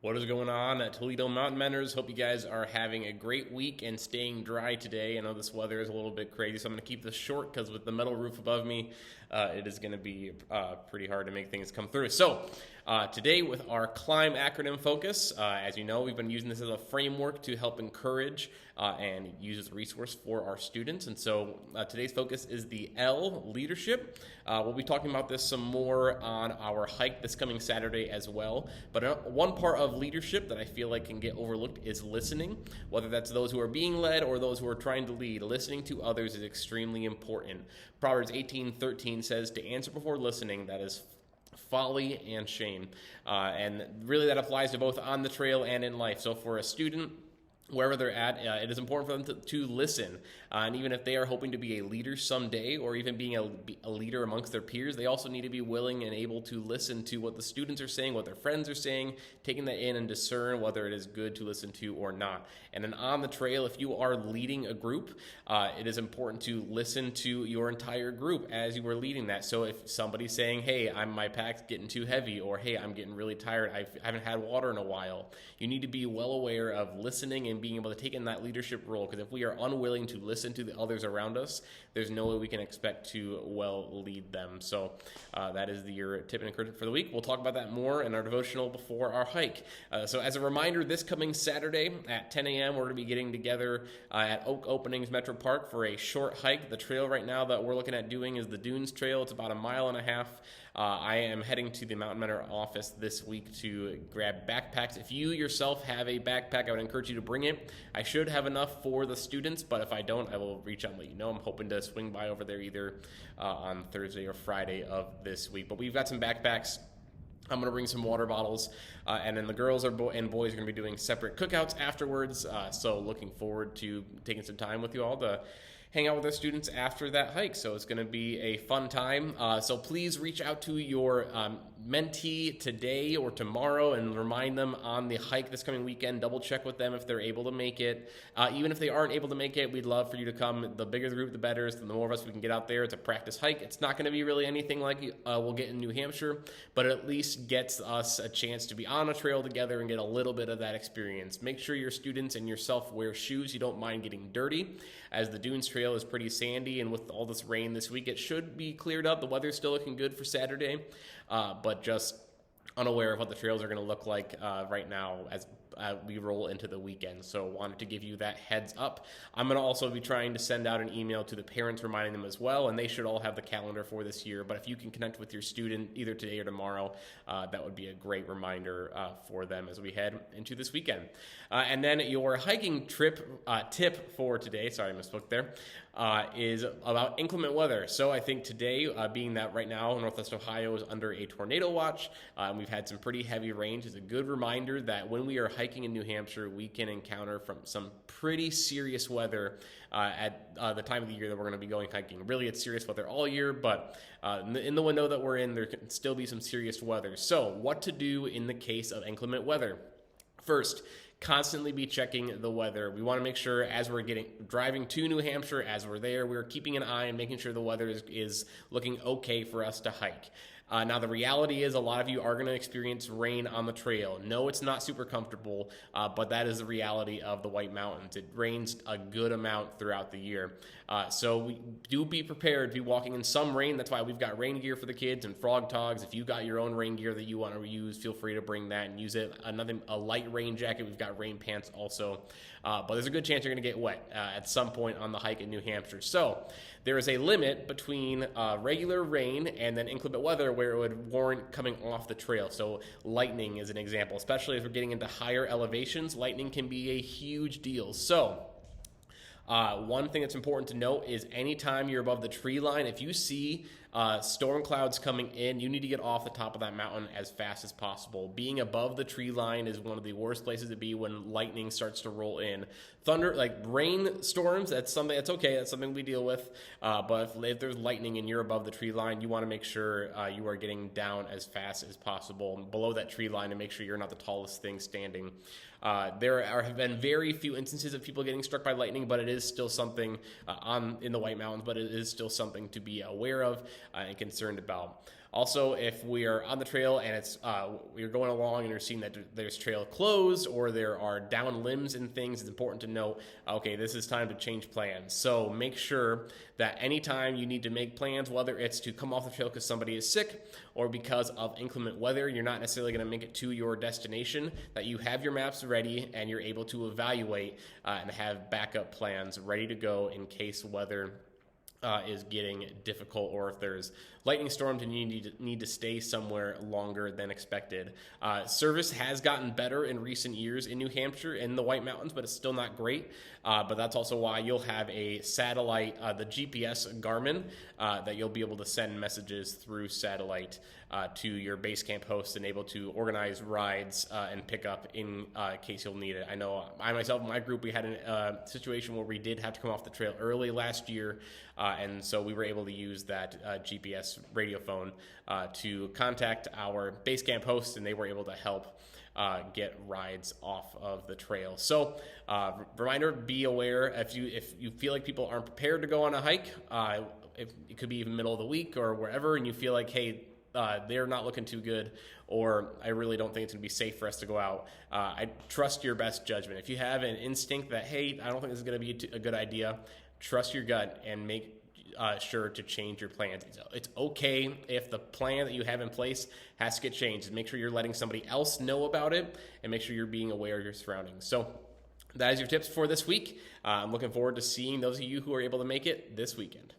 What is going on at Toledo Mountain Menders? Hope you guys are having a great week and staying dry today. I know this weather is a little bit crazy, so I'm going to keep this short because with the metal roof above me, it is going to be pretty hard to make things come through. Today with our CLIMB acronym focus, as you know, we've been using this as a framework to help encourage and use as a resource for our students. And so today's focus is the L, leadership. We'll be talking about this some more on our hike this coming Saturday as well. But one part of leadership that I feel like can get overlooked is listening, whether that's those who are being led or those who are trying to lead. Listening to others is extremely important. Proverbs 18:13 says, to answer before listening, that is folly and shame. And really that applies to both on the trail and in life. So for a student, wherever they're at, it is important for them to listen. And even if they are hoping to be a leader someday, or even being a leader amongst their peers, they also need to be willing and able to listen to what the students are saying, what their friends are saying, taking that in and discern whether it is good to listen to or not. And then on the trail, if you are leading a group, it is important to listen to your entire group as you are leading that. So if somebody's saying, hey, my pack's getting too heavy, or hey, I'm getting really tired, I haven't had water in a while, you need to be well aware of listening and being able to take in that leadership role, because if we are unwilling to listen to the others around us, there's no way we can expect to well lead them. So that is your tip and encouragement for the week. We'll talk about that more in our devotional before our hike. So as a reminder, this coming Saturday at 10 a.m., we're going to be getting together at Oak Openings Metro Park for a short hike. The trail right now that we're looking at doing is the Dunes Trail. It's about 1.5 miles. I am heading to the Mountain Mentor office this week to grab backpacks. If you yourself have a backpack, I would encourage you to bring it. I should have enough for the students, but if I don't, I will reach out and let you know. I'm hoping to swing by over there either on Thursday or Friday of this week. But we've got some backpacks. I'm going to bring some water bottles, and then the girls and boys are going to be doing separate cookouts afterwards. So looking forward to taking some time with you all to hang out with our students after that hike. So it's going to be a fun time. So please reach out to your mentee today or tomorrow and remind them on the hike this coming weekend. Double check with them if they're able to make it. Even if they aren't able to make it, we'd love for you to come. The bigger the group, the better. So the more of us we can get out there. It's a practice hike. It's not going to be really anything like we'll get in New Hampshire, but it at least gets us a chance to be on a trail together and get a little bit of that experience. Make sure your students and yourself wear shoes you don't mind getting dirty, as the Dunes Trail is pretty sandy, and with all this rain this week, it should be cleared up. The weather's still looking good for Saturday, but just unaware of what the trails are going to look like right now as we roll into the weekend. So wanted to give you that heads up. I'm going to also be trying to send out an email to the parents reminding them as well, and they should all have the calendar for this year. But if you can connect with your student either today or tomorrow, that would be a great reminder for them as we head into this weekend. And then your hiking trip tip for today, sorry I misspoke there, is about inclement weather. So I think today, being that right now Northwest Ohio is under a tornado watch, and we've had some pretty heavy rain, is a good reminder that when we are hiking in New Hampshire, we can encounter from some pretty serious weather at the time of the year that we're going to be going hiking. Really, it's serious weather all year, but in the window that we're in, there can still be some serious weather. So what to do in the case of inclement weather? First, constantly be checking the weather. We want to make sure as we're driving to New Hampshire, as we're there, we're keeping an eye and making sure the weather is looking okay for us to hike. Now, the reality is a lot of you are going to experience rain on the trail. No, it's not super comfortable, but that is the reality of the White Mountains. It rains a good amount throughout the year. So we do be prepared to be walking in some rain. That's why we've got rain gear for the kids and frog togs. If you've got your own rain gear that you want to use, feel free to bring that and use it. A light rain jacket. We've got rain pants also. But there's a good chance you're going to get wet at some point on the hike in New Hampshire. So there is a limit between regular rain and then inclement weather where it would warrant coming off the trail. So lightning is an example, especially as we're getting into higher elevations. Lightning can be a huge deal. So one thing that's important to note is anytime you're above the tree line, if you see storm clouds coming in, you need to get off the top of that mountain as fast as possible. Being above the tree line is one of the worst places to be when lightning starts to roll in. Thunder, like rain storms, that's something that's okay. That's something we deal with. But if there's lightning and you're above the tree line, you want to make sure you are getting down as fast as possible below that tree line and make sure you're not the tallest thing standing. There have been very few instances of people getting struck by lightning, but it is still something in the White Mountains, but it is still something to be aware of. and concerned about. Also, if we are on the trail and we're going along and you're seeing that there's trail closed or there are down limbs and things, it's important to know, okay, this is time to change plans. So make sure that anytime you need to make plans, whether it's to come off the trail because somebody is sick or because of inclement weather, you're not necessarily going to make it to your destination, that you have your maps ready and you're able to evaluate and have backup plans ready to go in case weather is getting difficult, or if there's lightning storms and you need to stay somewhere longer than expected. Service has gotten better in recent years in New Hampshire in the White Mountains, but it's still not great. But that's also why you'll have a satellite, the GPS Garmin, that you'll be able to send messages through satellite to your base camp host and able to organize rides and pick up in case you'll need it. I know I myself, my group, we had a situation where we did have to come off the trail early last year, and so we were able to use that GPS radio phone to contact our base camp host, and they were able to help get rides off of the trail. So reminder, be aware if you feel like people aren't prepared to go on a hike, it could be even middle of the week or wherever, and you feel like, hey, they're not looking too good, or I really don't think it's going to be safe for us to go out. I trust your best judgment. If you have an instinct that, hey, I don't think this is going to be a good idea, trust your gut and make sure to change your plans. It's okay if the plan that you have in place has to get changed. Make sure you're letting somebody else know about it, and make sure you're being aware of your surroundings. So that is your tips for this week. I'm looking forward to seeing those of you who are able to make it this weekend.